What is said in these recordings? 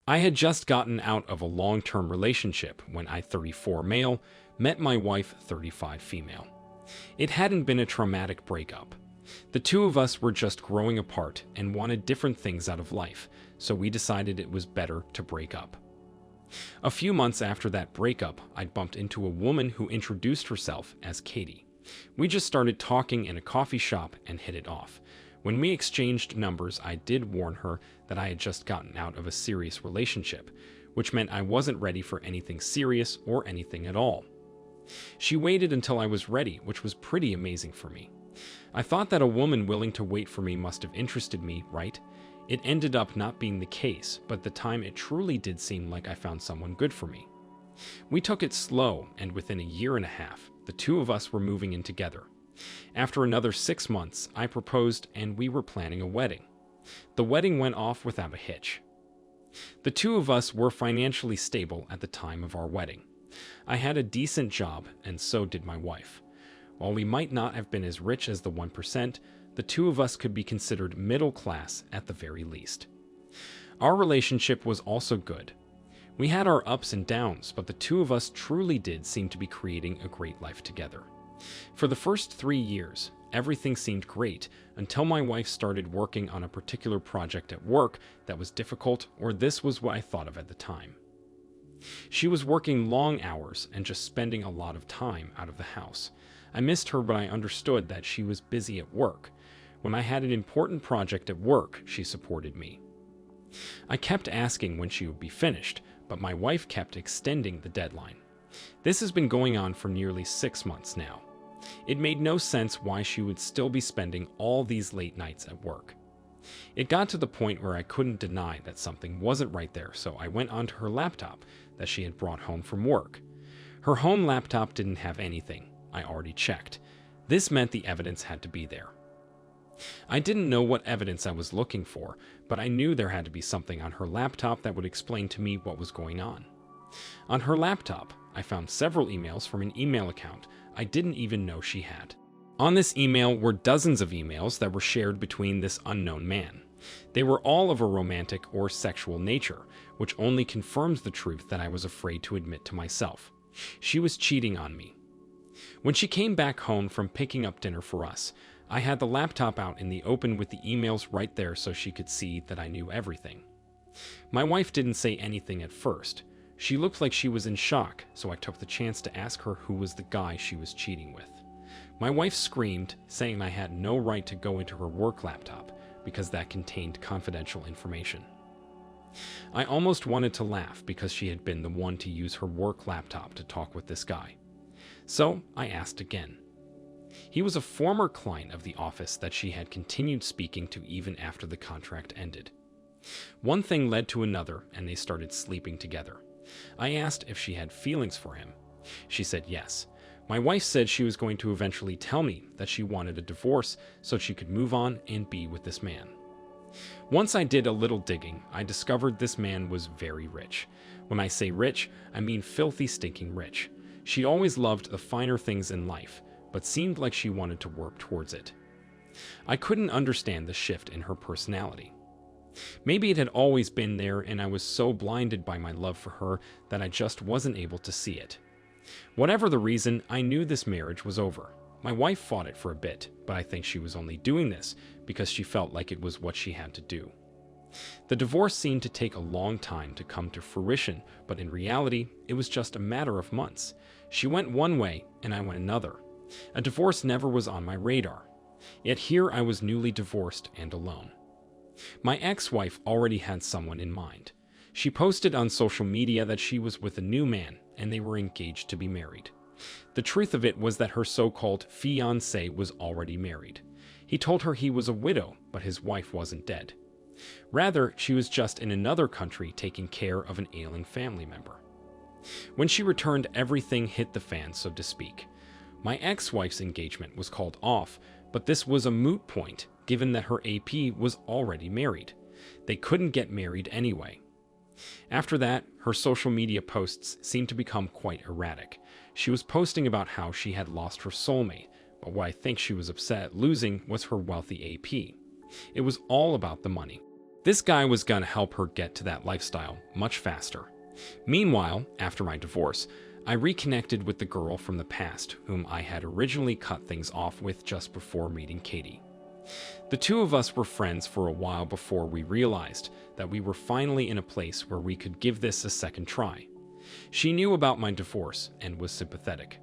I had just gotten out of a long-term relationship when I, 34 male, met my wife, 35 female. It hadn't been a traumatic breakup. The two of us were just growing apart and wanted different things out of life, so we decided it was better to break up. A few months after that breakup, I'd bumped into a woman who introduced herself as Katie. We just started talking in a coffee shop and hit it off. When we exchanged numbers, I did warn her that I had just gotten out of a serious relationship, which meant I wasn't ready for anything serious or anything at all. She waited until I was ready, which was pretty amazing for me. I thought that a woman willing to wait for me must have interested me, right? It ended up not being the case, but at the time it truly did seem like I found someone good for me. We took it slow, and within a year and a half, the two of us were moving in together. After another 6 months, I proposed and we were planning a wedding. The wedding went off without a hitch. The two of us were financially stable at the time of our wedding. I had a decent job, and so did my wife. While we might not have been as rich as the 1%, the two of us could be considered middle class at the very least. Our relationship was also good. We had our ups and downs, but the two of us truly did seem to be creating a great life together. For the first 3 years, everything seemed great until my wife started working on a particular project at work that was difficult, or this was what I thought of at the time. She was working long hours and just spending a lot of time out of the house. I missed her, but I understood that she was busy at work. When I had an important project at work, she supported me. I kept asking when she would be finished, but my wife kept extending the deadline. This has been going on for nearly 6 months now. It made no sense why she would still be spending all these late nights at work. It got to the point where I couldn't deny that something wasn't right there, so I went onto her laptop that she had brought home from work. Her home laptop didn't have anything. I already checked. This meant the evidence had to be there. I didn't know what evidence I was looking for, but I knew there had to be something on her laptop that would explain to me what was going on. On her laptop, I found several emails from an email account I didn't even know she had. On this email were dozens of emails that were shared between this unknown man. They were all of a romantic or sexual nature, which only confirms the truth that I was afraid to admit to myself. She was cheating on me. When she came back home from picking up dinner for us, I had the laptop out in the open with the emails right there so she could see that I knew everything. My wife didn't say anything at first. She looked like she was in shock, so I took the chance to ask her who was the guy she was cheating with. My wife screamed, saying I had no right to go into her work laptop because that contained confidential information. I almost wanted to laugh because she had been the one to use her work laptop to talk with this guy. So I asked again. He was a former client of the office that she had continued speaking to even after the contract ended. One thing led to another, and they started sleeping together. I asked if she had feelings for him. She said yes. My wife said she was going to eventually tell me that she wanted a divorce so she could move on and be with this man. Once I did a little digging, I discovered this man was very rich. When I say rich, I mean filthy stinking rich. She always loved the finer things in life, but seemed like she wanted to work towards it. I couldn't understand the shift in her personality. Maybe it had always been there and I was so blinded by my love for her that I just wasn't able to see it. Whatever the reason, I knew this marriage was over. My wife fought it for a bit, but I think she was only doing this because she felt like it was what she had to do. The divorce seemed to take a long time to come to fruition, but in reality, it was just a matter of months. She went one way and I went another. A divorce never was on my radar. Yet here I was newly divorced and alone. My ex-wife already had someone in mind. She posted on social media that she was with a new man and they were engaged to be married. The truth of it was that her so-called fiancé was already married. He told her he was a widow, but his wife wasn't dead. Rather, she was just in another country taking care of an ailing family member. When she returned, everything hit the fan, so to speak. My ex-wife's engagement was called off, but this was a moot point given that her AP was already married. They couldn't get married anyway. After that, her social media posts seemed to become quite erratic. She was posting about how she had lost her soulmate, but what I think she was upset at losing was her wealthy AP. It was all about the money. This guy was gonna help her get to that lifestyle much faster. Meanwhile, after my divorce, I reconnected with the girl from the past whom I had originally cut things off with just before meeting Katie. The two of us were friends for a while before we realized that we were finally in a place where we could give this a second try. She knew about my divorce and was sympathetic.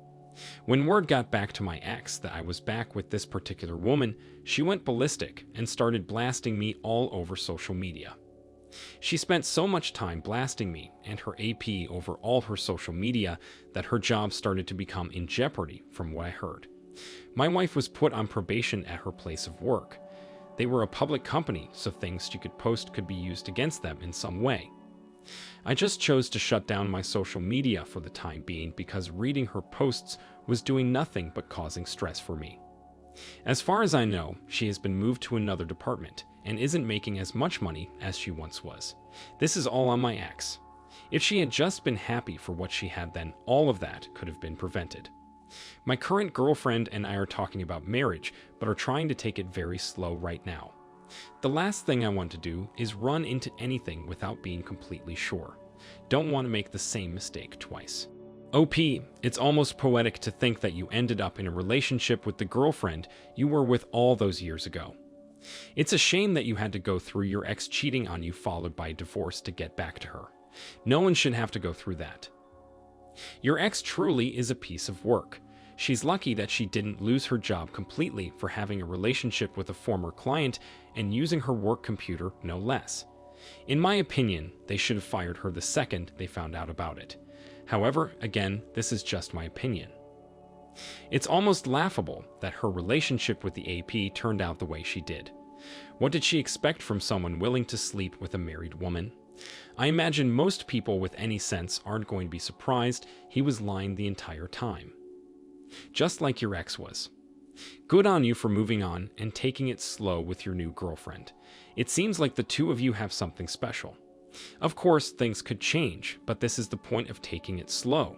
When word got back to my ex that I was back with this particular woman, she went ballistic and started blasting me all over social media. She spent so much time blasting me and her AP over all her social media that her job started to become in jeopardy from what I heard. My wife was put on probation at her place of work. They were a public company, so things she could post could be used against them in some way. I just chose to shut down my social media for the time being because reading her posts was doing nothing but causing stress for me. As far as I know, she has been moved to another department and isn't making as much money as she once was. This is all on my ex. If she had just been happy for what she had, then all of that could have been prevented. My current girlfriend and I are talking about marriage, but are trying to take it very slow right now. The last thing I want to do is run into anything without being completely sure. Don't want to make the same mistake twice. OP, it's almost poetic to think that you ended up in a relationship with the girlfriend you were with all those years ago. It's a shame that you had to go through your ex cheating on you followed by a divorce to get back to her. No one should have to go through that. Your ex truly is a piece of work. She's lucky that she didn't lose her job completely for having a relationship with a former client and using her work computer no less. In my opinion, they should have fired her the second they found out about it. However, again, this is just my opinion. It's almost laughable that her relationship with the AP turned out the way she did. What did she expect from someone willing to sleep with a married woman? I imagine most people with any sense aren't going to be surprised he was lying the entire time. Just like your ex was. Good on you for moving on and taking it slow with your new girlfriend. It seems like the two of you have something special. Of course, things could change, but this is the point of taking it slow.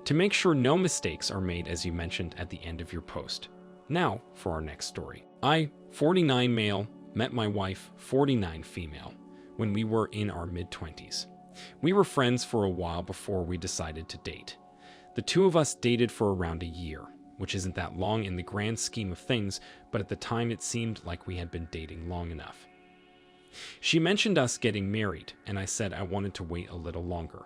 To make sure no mistakes are made, as you mentioned at the end of your post. Now, for our next story. I, 49 male, met my wife, 49 female, when we were in our mid-20s. We were friends for a while before we decided to date. The two of us dated for around a year, which isn't that long in the grand scheme of things, but at the time it seemed like we had been dating long enough. She mentioned us getting married, and I said I wanted to wait a little longer.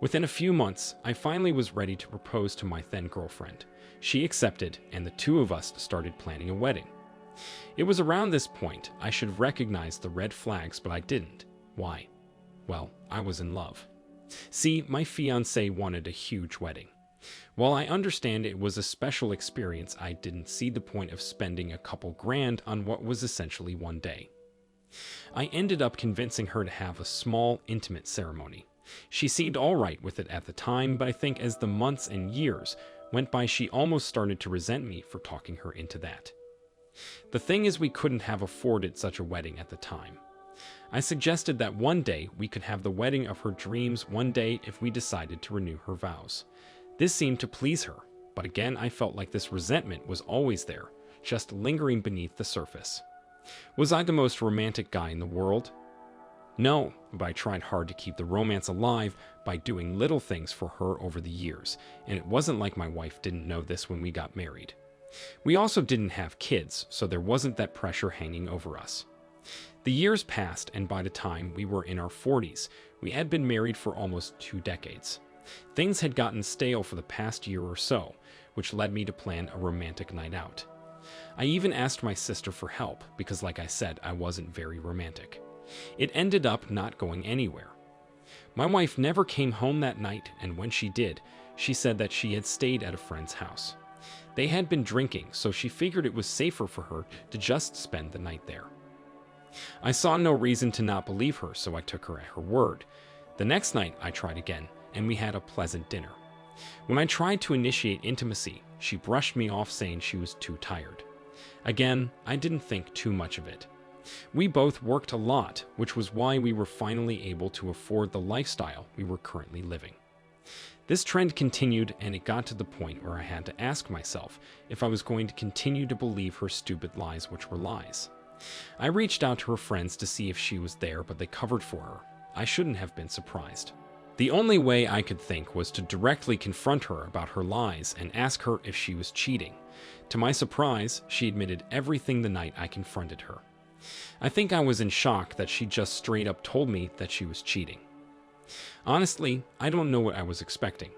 Within a few months, I finally was ready to propose to my then girlfriend. She accepted, and the two of us started planning a wedding. It was around this point I should have recognized the red flags, but I didn't. Why? Well, I was in love. See, my fiancé wanted a huge wedding. While I understand it was a special experience, I didn't see the point of spending a couple grand on what was essentially one day. I ended up convincing her to have a small, intimate ceremony. She seemed all right with it at the time, but I think as the months and years went by, she almost started to resent me for talking her into that. The thing is, we couldn't have afforded such a wedding at the time. I suggested that one day we could have the wedding of her dreams one day if we decided to renew her vows. This seemed to please her, but again I felt like this resentment was always there, just lingering beneath the surface. Was I the most romantic guy in the world? No, but I tried hard to keep the romance alive by doing little things for her over the years, and it wasn't like my wife didn't know this when we got married. We also didn't have kids, so there wasn't that pressure hanging over us. The years passed, and by the time we were in our 40s, we had been married for almost 2 decades. Things had gotten stale for the past year or so, which led me to plan a romantic night out. I even asked my sister for help because, like I said, I wasn't very romantic. It ended up not going anywhere. My wife never came home that night, and when she did, she said that she had stayed at a friend's house. They had been drinking, so she figured it was safer for her to just spend the night there. I saw no reason to not believe her, so I took her at her word. The next night, I tried again, and we had a pleasant dinner. When I tried to initiate intimacy, she brushed me off saying she was too tired. Again, I didn't think too much of it. We both worked a lot, which was why we were finally able to afford the lifestyle we were currently living. This trend continued, and it got to the point where I had to ask myself if I was going to continue to believe her stupid lies, which were lies. I reached out to her friends to see if she was there, but they covered for her. I shouldn't have been surprised. The only way I could think was to directly confront her about her lies and ask her if she was cheating. To my surprise, she admitted everything the night I confronted her. I think I was in shock that she just straight up told me that she was cheating. Honestly, I don't know what I was expecting.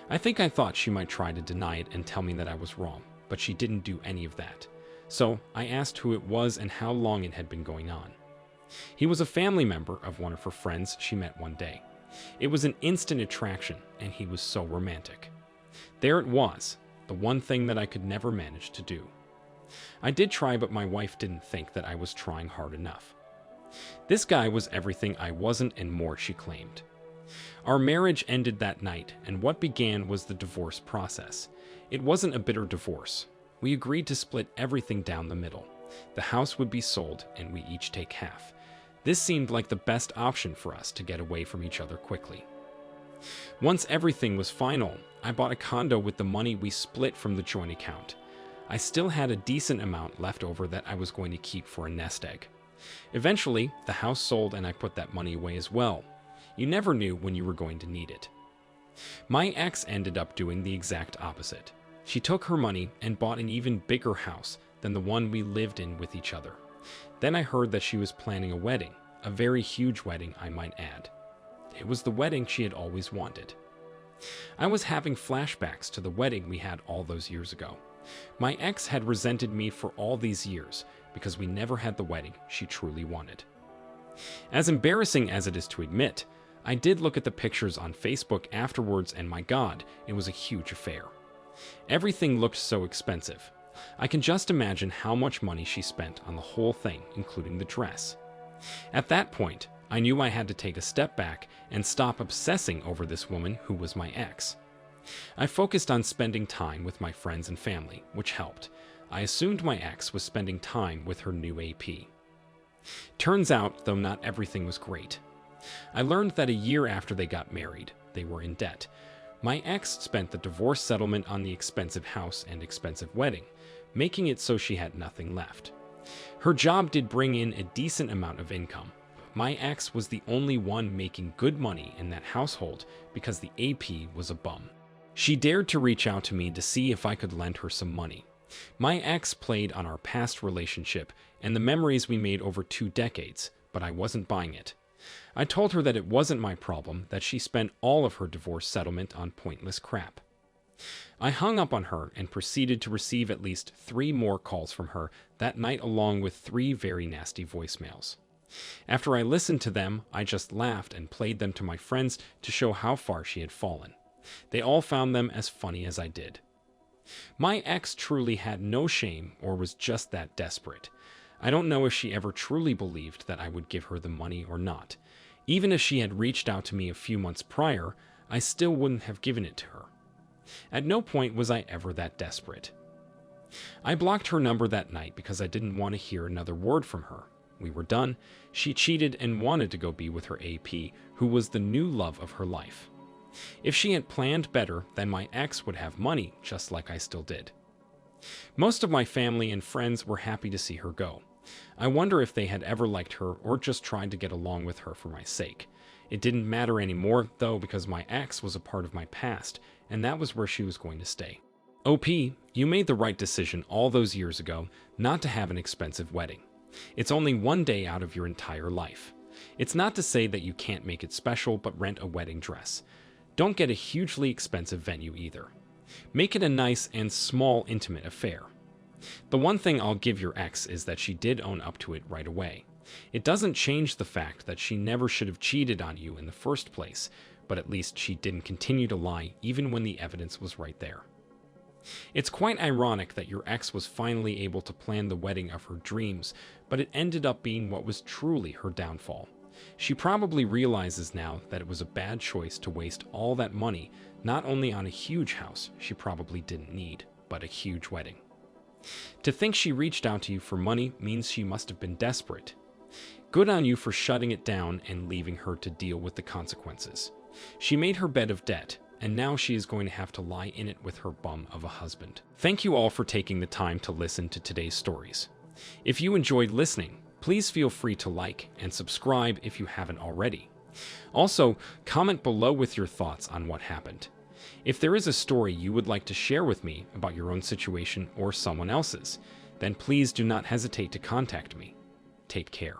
I think I thought she might try to deny it and tell me that I was wrong, but she didn't do any of that. So I asked who it was and how long it had been going on. He was a family member of one of her friends she met one day. It was an instant attraction, and he was so romantic. There it was, the one thing that I could never manage to do. I did try, but my wife didn't think that I was trying hard enough. This guy was everything I wasn't and more, she claimed. Our marriage ended that night, and what began was the divorce process. It wasn't a bitter divorce. We agreed to split everything down the middle. The house would be sold, and we each take half. This seemed like the best option for us to get away from each other quickly. Once everything was final, I bought a condo with the money we split from the joint account. I still had a decent amount left over that I was going to keep for a nest egg. Eventually, the house sold and I put that money away as well. You never knew when you were going to need it. My ex ended up doing the exact opposite. She took her money and bought an even bigger house than the one we lived in with each other. Then I heard that she was planning a wedding, a very huge wedding, I might add. It was the wedding she had always wanted. I was having flashbacks to the wedding we had all those years ago. My ex had resented me for all these years because we never had the wedding she truly wanted. As embarrassing as it is to admit, I did look at the pictures on Facebook afterwards, and my God, it was a huge affair. Everything looked so expensive. I can just imagine how much money she spent on the whole thing, including the dress. At that point, I knew I had to take a step back and stop obsessing over this woman who was my ex. I focused on spending time with my friends and family, which helped. I assumed my ex was spending time with her new AP. Turns out, though, not everything was great. I learned that a year after they got married, they were in debt. My ex spent the divorce settlement on the expensive house and expensive wedding, making it so she had nothing left. Her job did bring in a decent amount of income. My ex was the only one making good money in that household because the AP was a bum. She dared to reach out to me to see if I could lend her some money. My ex played on our past relationship and the memories we made over 2 decades, but I wasn't buying it. I told her that it wasn't my problem that she spent all of her divorce settlement on pointless crap. I hung up on her and proceeded to receive at least 3 more calls from her that night, along with 3 very nasty voicemails. After I listened to them, I just laughed and played them to my friends to show how far she had fallen. They all found them as funny as I did. My ex truly had no shame, or was just that desperate. I don't know if she ever truly believed that I would give her the money or not. Even if she had reached out to me a few months prior, I still wouldn't have given it to her. At no point was I ever that desperate. I blocked her number that night because I didn't want to hear another word from her. We were done. She cheated and wanted to go be with her AP, who was the new love of her life. If she had planned better, then my ex would have money, just like I still did. Most of my family and friends were happy to see her go. I wonder if they had ever liked her or just tried to get along with her for my sake. It didn't matter anymore, though, because my ex was a part of my past, and that was where she was going to stay. OP, you made the right decision all those years ago not to have an expensive wedding. It's only one day out of your entire life. It's not to say that you can't make it special, but rent a wedding dress. Don't get a hugely expensive venue either. Make it a nice and small, intimate affair. The one thing I'll give your ex is that she did own up to it right away. It doesn't change the fact that she never should have cheated on you in the first place, but at least she didn't continue to lie even when the evidence was right there. It's quite ironic that your ex was finally able to plan the wedding of her dreams, but it ended up being what was truly her downfall. She probably realizes now that it was a bad choice to waste all that money, not only on a huge house she probably didn't need, but a huge wedding. To think she reached out to you for money means she must have been desperate. Good on you for shutting it down and leaving her to deal with the consequences. She made her bed of debt, and now she is going to have to lie in it with her bum of a husband. Thank you all for taking the time to listen to today's stories. If you enjoyed listening, please feel free to like and subscribe if you haven't already. Also, comment below with your thoughts on what happened. If there is a story you would like to share with me about your own situation or someone else's, then please do not hesitate to contact me. Take care.